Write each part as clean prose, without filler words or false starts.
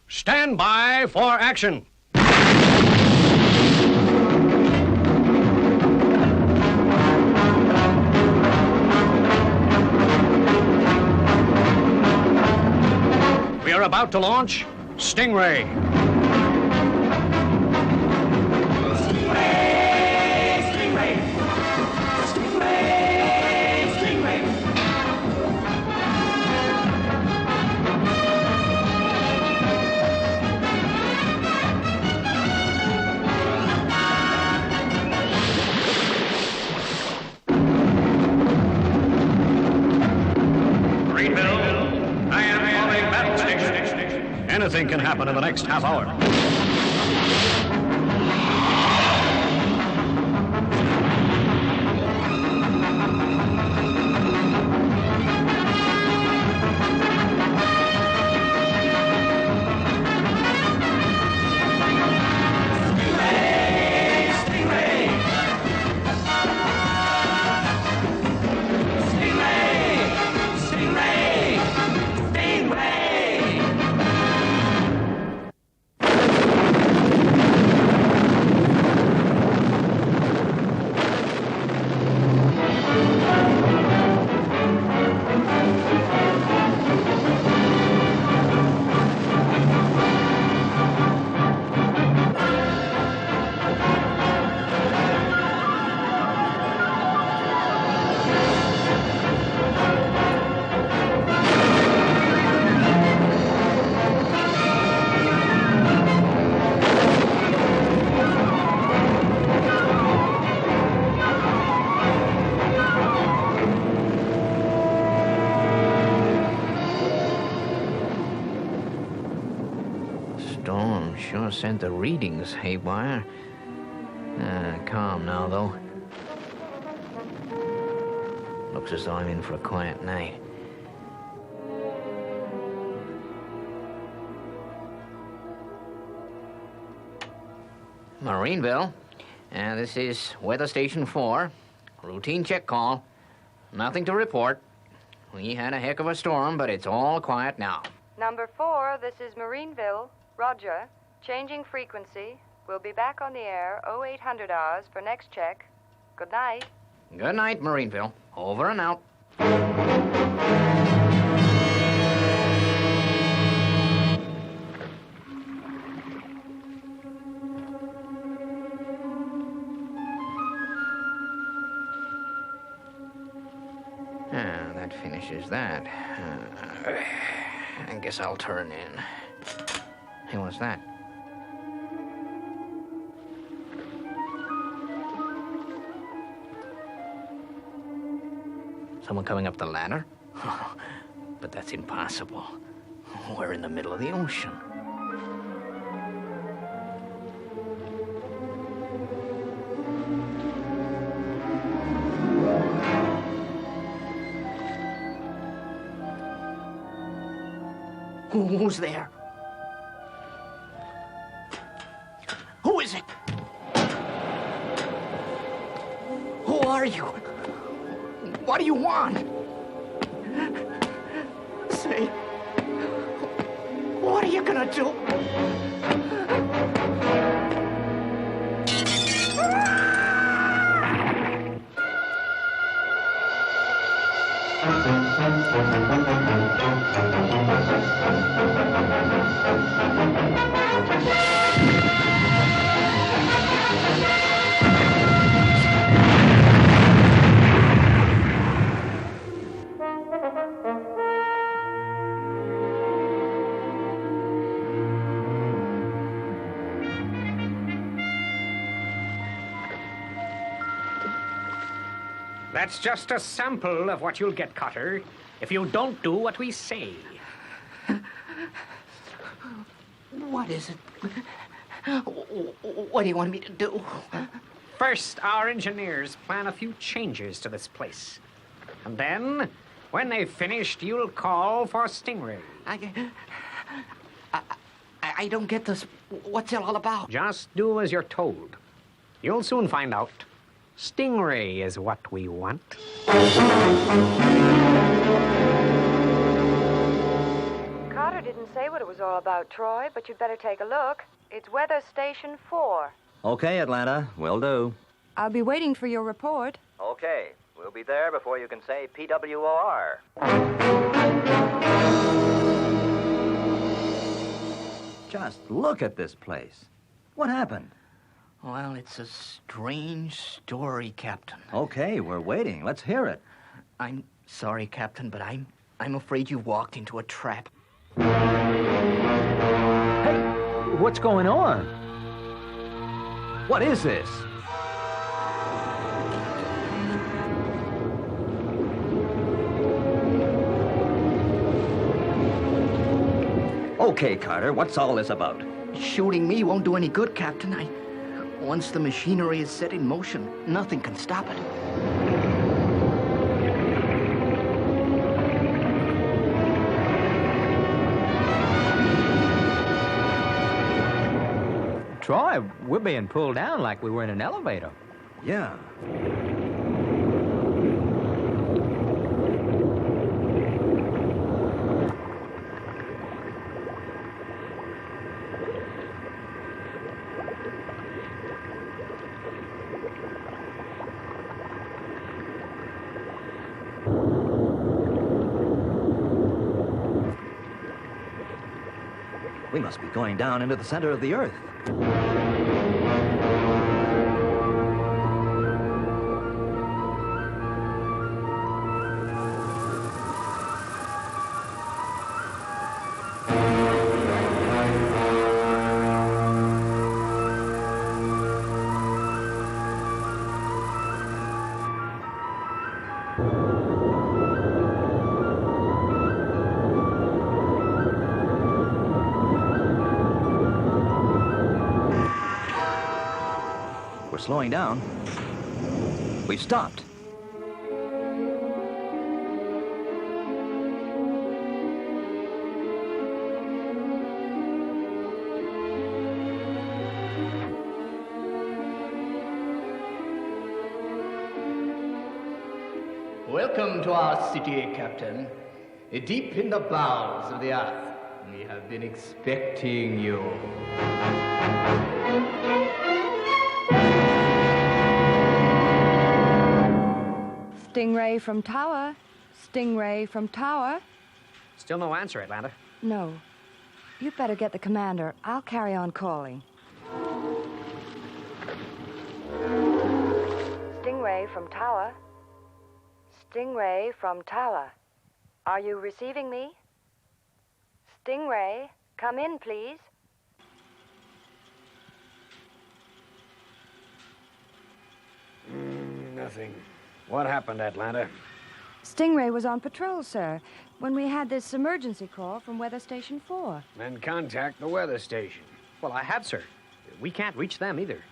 Stand by for action. We are about to launch Stingray. Anything can happen in the next half hour. Storm sure sent the readings haywire. Calm now, though. Looks as though I'm in for a quiet night. Marineville, this is Weather Station 4. Routine check call. Nothing to report. We had a heck of a storm, but it's all quiet now. Number 4, this is Marineville. Roger. Changing frequency. We'll be back on the air 0800 hours for next check. Good night. Good night, Marineville. Over and out. That finishes that. I guess I'll turn in. Hey, what's that? Someone coming up the ladder? But that's impossible. We're in the middle of the ocean. Who's there? Who is it? Who are you? What do you want? Say, what are you gonna do? That's just a sample of what you'll get, Cotter, if you don't do what we say. What is it? What do you want me to do? First, our engineers plan a few changes to this place. And then, when they've finished, you'll call for Stingray. I don't get this. What's it all about? Just do as you're told. You'll soon find out. Stingray is what we want. Carter didn't didn't say what it was all about, Troy, but you'd better take a look. It's Weather Station 4. Okay, Atlanta. Will do. I'll be waiting for your report. Okay. We'll be there before you can say PWOR. Just look at this place. What happened? Well, it's a strange story, Captain. Okay, we're waiting. Let's hear it. I'm sorry, Captain, but I'm afraid you walked into a trap. Hey, what's going on? What is this? Okay, Carter, what's all this about? Shooting me won't do any good, Captain. Once the machinery is set in motion, nothing can stop it. Troy, we're being pulled down like we were in an elevator. Yeah. We must be going down into the center of the Earth. We're slowing down. We've stopped. Welcome to our city, Captain. Deep in the bowels of the earth, we have been expecting you. Stingray from Tower. Stingray from Tower. Still no answer, Atlanta. No. You'd better get the commander. I'll carry on calling. Stingray from Tower. Stingray from Tower. Are you receiving me? Stingray, come in, please. Nothing. What happened, Atlanta? Stingray was on patrol, sir, when we had this emergency call from Weather Station 4. Then contact the weather station. Well, I have, sir. We can't reach them either.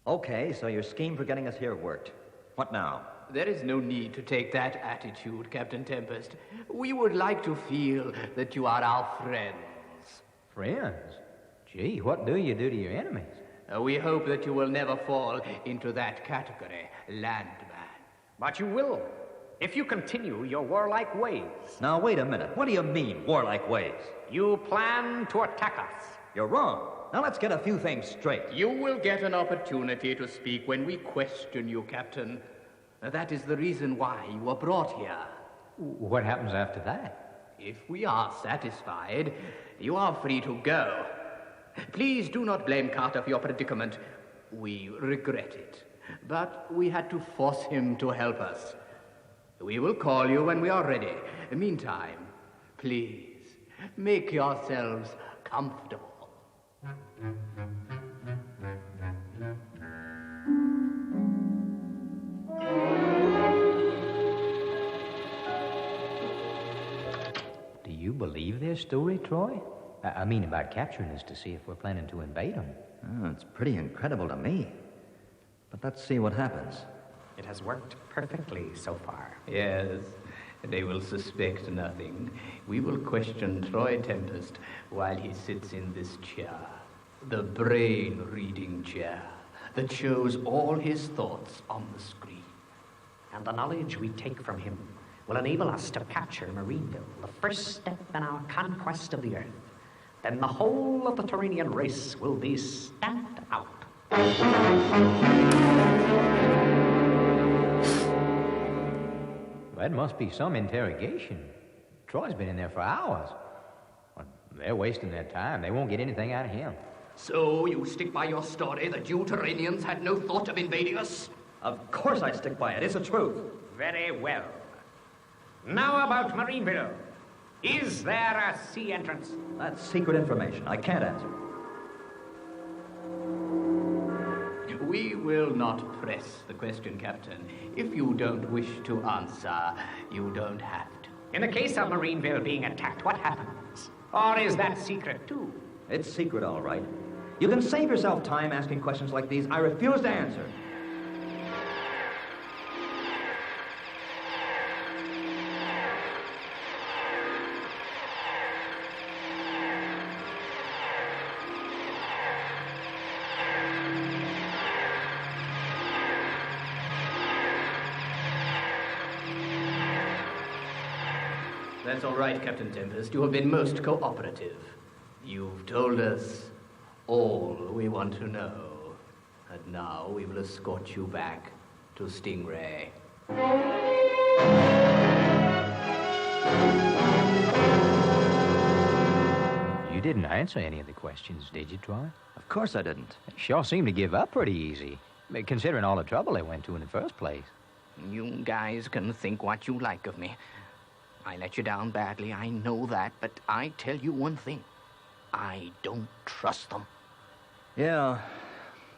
Okay, so your scheme for getting us here worked. What now? There is no need to take that attitude, Captain Tempest. We would like to feel that you are our friends. Friends? Gee, what do you do to your enemies? We hope that you will never fall into that category, landman. But you will, if you continue your warlike ways. Now, wait a minute. What do you mean, warlike ways? You plan to attack us. You're wrong. Now, let's get a few things straight. You will get an opportunity to speak when we question you, Captain. That is the reason why you were brought here. What happens after that? If we are satisfied, you are free to go. Please do not blame Carter for your predicament. We regret it. But we had to force him to help us. We will call you when we are ready. Meantime, please, make yourselves comfortable. Do you believe their story, Troy? I mean about capturing us to see if we're planning to invade them. Oh, it's pretty incredible to me. But let's see what happens. It has worked perfectly so far. Yes, they will suspect nothing. We will question Troy Tempest while he sits in this chair. The brain-reading chair that shows all his thoughts on the screen. And the knowledge we take from him will enable us to capture Marineville, the first step in our conquest of the Earth. Then the whole of the Terranian race will be stamped out. That must be some interrogation. Troy's been in there for hours. Well, they're wasting their time. They won't get anything out of him. So you stick by your story that you Terranians had no thought of invading us? Of course I stick by it. It's the truth. Very well. Now about Marineville. Is there a sea entrance? That's secret information. I can't answer. We will not press the question, Captain. If you don't wish to answer, you don't have to. In the case of Marineville being attacked, what happens? Or is that secret too? It's secret, all right. You can save yourself time asking questions like these. I refuse to answer. That's all right, Captain Tempest. You have been most cooperative. You've told us all we want to know. And now we will escort you back to Stingray. You didn't answer any of the questions, did you, Troy? Of course I didn't. They sure seemed to give up pretty easy, considering all the trouble they went to in the first place. You guys can think what you like of me. I let you down badly, I know that, but I tell you one thing. I don't trust them. Yeah,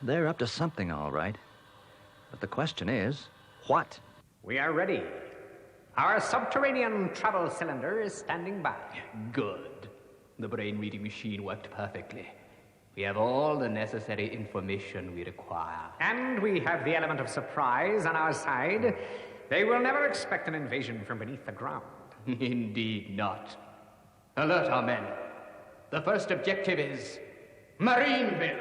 they're up to something, all right. But the question is, what? We are ready. Our subterranean travel cylinder is standing by. Good. The brain-reading machine worked perfectly. We have all the necessary information we require. And we have the element of surprise on our side. They will never expect an invasion from beneath the ground. Indeed not. Alert our men. The first objective is Marineville.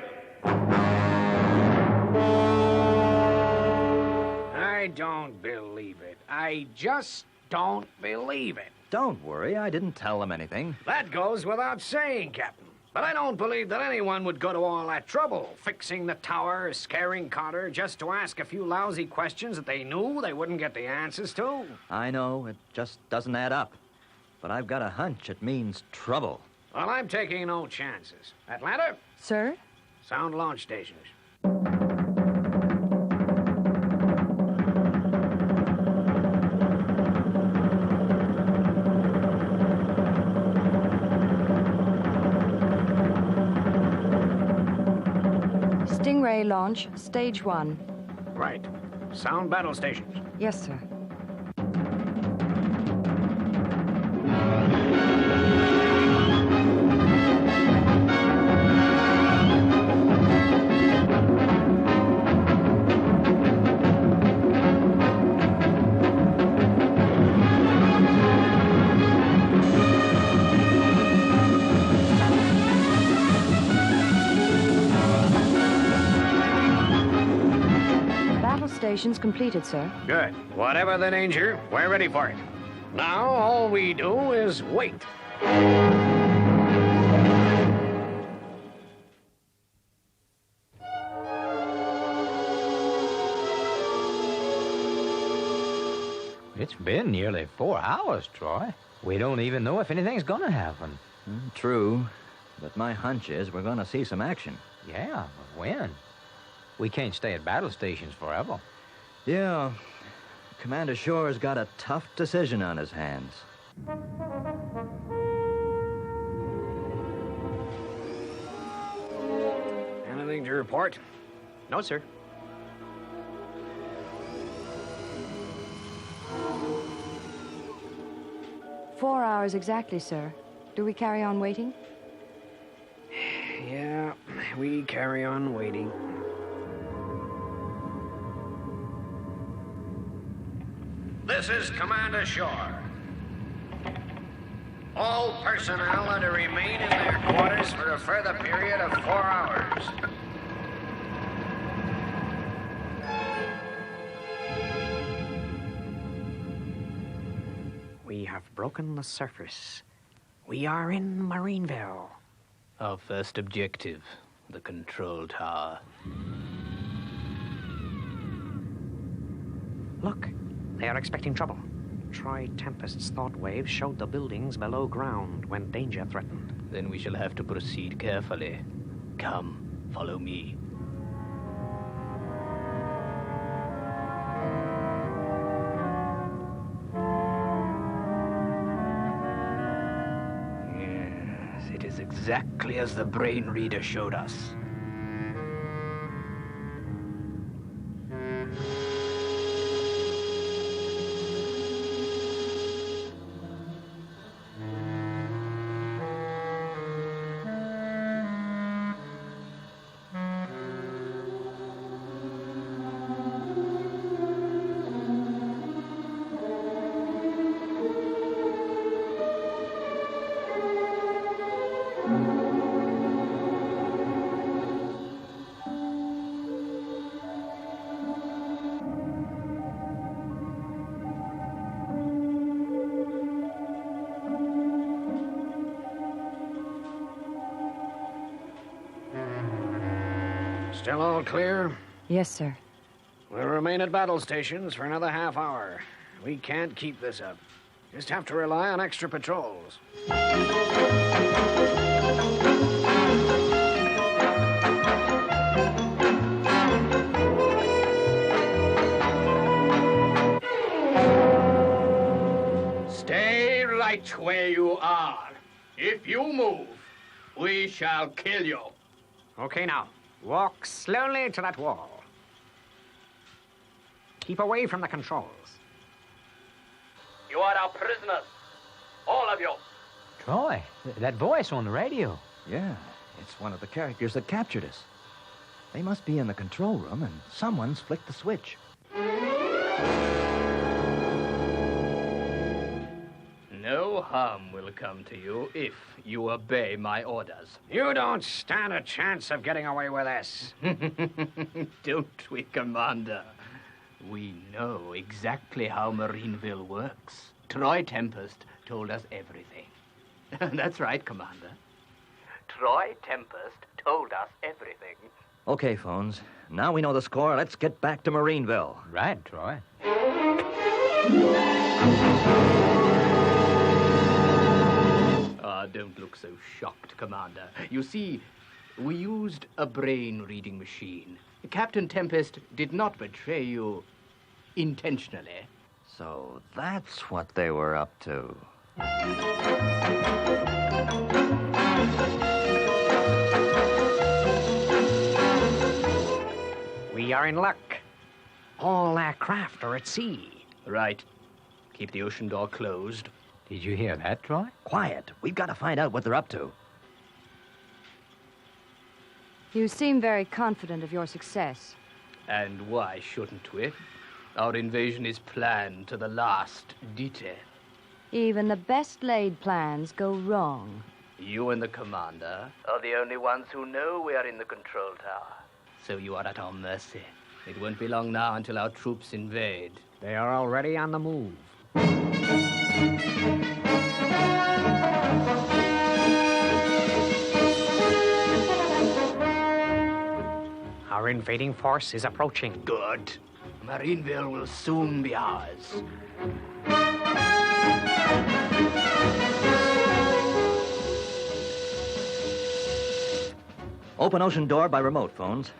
I don't believe it. I just don't believe it. Don't worry, I didn't tell them anything. That goes without saying, Captain. But I don't believe that anyone would go to all that trouble, fixing the tower, scaring Carter, just to ask a few lousy questions that they knew they wouldn't get the answers to. I know, it just doesn't add up. But I've got a hunch it means trouble. Well, I'm taking no chances. Atlanta, Sir? sound launch stations. Stingray launch, stage 1. Right. Sound battle stations. Yes, sir. Stations completed, sir. Good. Whatever the danger, we're ready for it. Now, all we do is wait. It's been nearly 4 hours, Troy. We don't even know if anything's gonna happen. True, but my hunch is we're gonna see some action. Yeah, but when? We can't stay at battle stations forever. Yeah, Commander Shore's got a tough decision on his hands. Anything to report? No, sir. Four hours exactly, sir. Do we carry on waiting? Yeah, we carry on waiting. This is Commander Shore. All personnel are to remain in their quarters for a further period of 4 hours. broken the surface. We are in Marineville. Our first objective, the control tower. Look, they are expecting trouble. Troy Tempest's thought waves showed the buildings below ground when danger threatened. Then we shall have to proceed carefully. Come, follow me. Yes, it is exactly as the brain reader showed us. Still all clear? Yes, sir. We'll remain at battle stations for another half hour. We can't keep this up. Just have to rely on extra patrols. Stay right where you are. If you move, we shall kill you. Okay, now, walk slowly to that wall. Keep away from the controls. You are our prisoners. All of you. Troy, that voice on the radio. Yeah, it's one of the characters that captured us. They must be in the control room, and someone's flicked the switch. No harm will come to you if you obey my orders. You don't stand a chance of getting away with this. Don't we, Commander? We know exactly how Marineville works. Troy Tempest told us everything. That's right, Commander. Troy Tempest told us everything. Okay, phones. Now we know the score. Let's get back to Marineville. Right, Troy. Don't look so shocked, Commander. You see, we used a brain-reading machine. Captain Tempest did not betray you intentionally. So that's what they were up to. We are in luck. All aircraft are at sea. Right. Keep the ocean door closed. Did you hear that, Troy? Quiet. We've got to find out what they're up to. You seem very confident of your success. And why shouldn't we? Our invasion is planned to the last detail. Even the best laid plans go wrong. You and the Commander are the only ones who know we are in the control tower. So you are at our mercy. It won't be long now until our troops invade. They are already on the move. Our invading force is approaching. Good. Marineville will soon be ours. Open ocean door by remote, phones.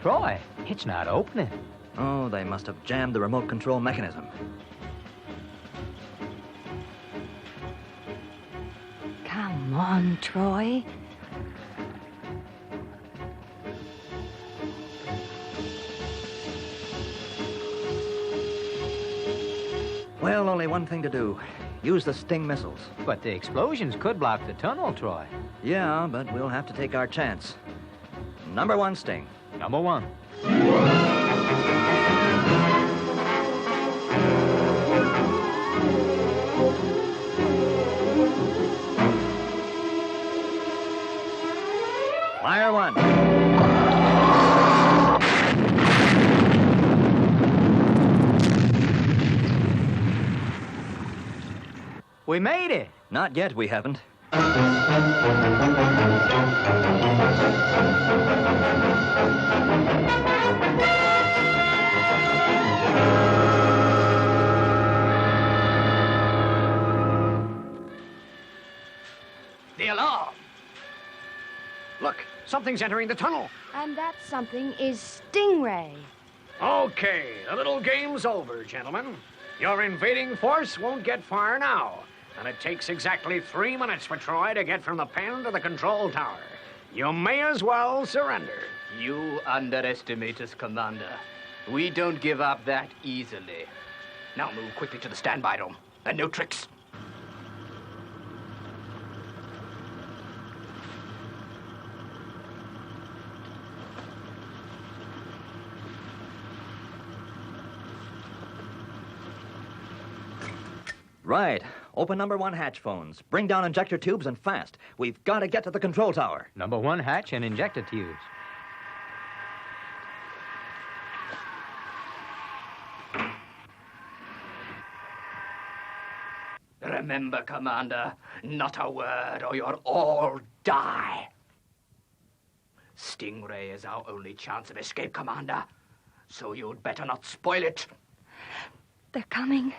Troy, it's not opening. Oh, they must have jammed the remote control mechanism. Come on, Troy. Well, only one thing to do. Use the Sting missiles. But the explosions could block the tunnel, Troy. Yeah, but we'll have to take our chance. Number one, Sting. Number one. Fire one. We made it. Not yet, we haven't. The alarm! Look, something's entering the tunnel. And that something is Stingray. Okay, the little game's over, gentlemen. Your invading force won't get far now. And it takes exactly 3 minutes for Troy to get from the pen to the control tower. You may as well surrender. You underestimate us, Commander. We don't give up that easily. Now move quickly to the standby room. And no tricks. Right. Open number 1 hatch phones. Bring down injector tubes and fast. We've got to get to the control tower. Number 1 hatch and injector tubes. Remember, Commander, not a word or you'll all die. Stingray is our only chance of escape, Commander. So you'd better not spoil it. They're coming.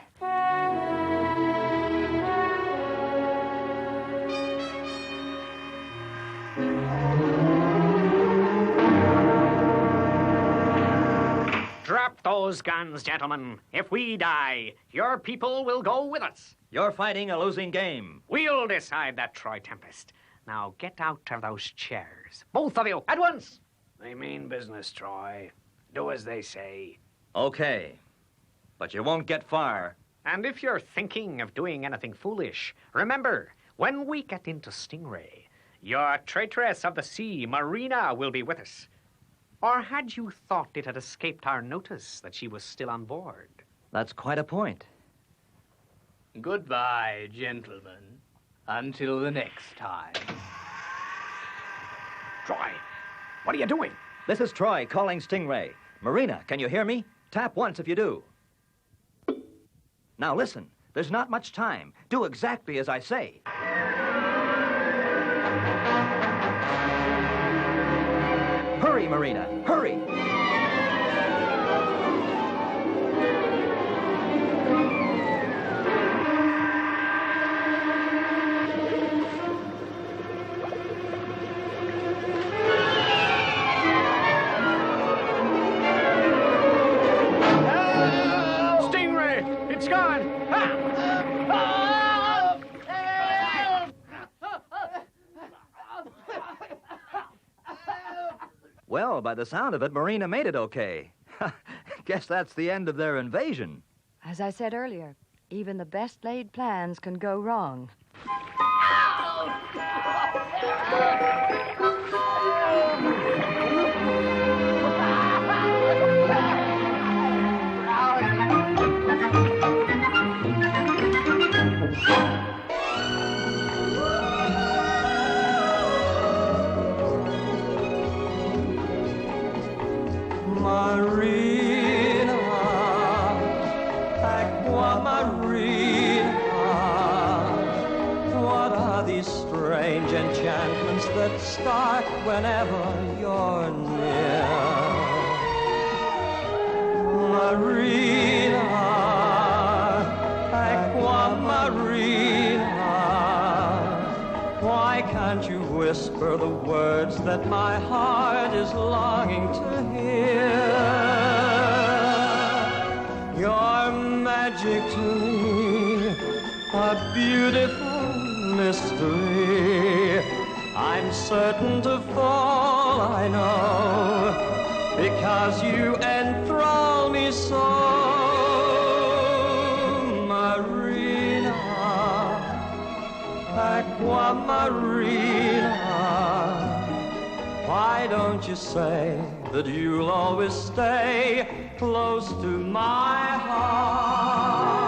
Drop those guns, gentlemen. If we die, your people will go with us. You're fighting a losing game. We'll decide that, Troy Tempest. Now get out of those chairs. Both of you, at once. They mean business, Troy. Do as they say. Okay. But you won't get far. And if you're thinking of doing anything foolish, remember, when we get into Stingray, your traitress of the sea, Marina, will be with us. Or had you thought it had escaped our notice that she was still on board? That's quite a point. Goodbye, gentlemen. Until the next time. Troy, what are you doing? This is Troy calling Stingray. Marina, can you hear me? Tap once if you do. Now listen, there's not much time. Do exactly as I say. Hurry, Marina, hurry! Stingray, it's gone! Well, by the sound of it, Marina made it okay. Guess that's the end of their invasion. As I said earlier, even the best laid plans can go wrong. Marina, Aqua Marina, what are these strange enchantments that start whenever you're near? Marina, Aqua Marina, why can't you whisper the words that my heart is longing to hear? Your magic to me, a beautiful mystery. I'm certain to fall, I know, because you enthrall me so. Marina, Aqua Marina, why don't you say that you'll always stay close to my heart?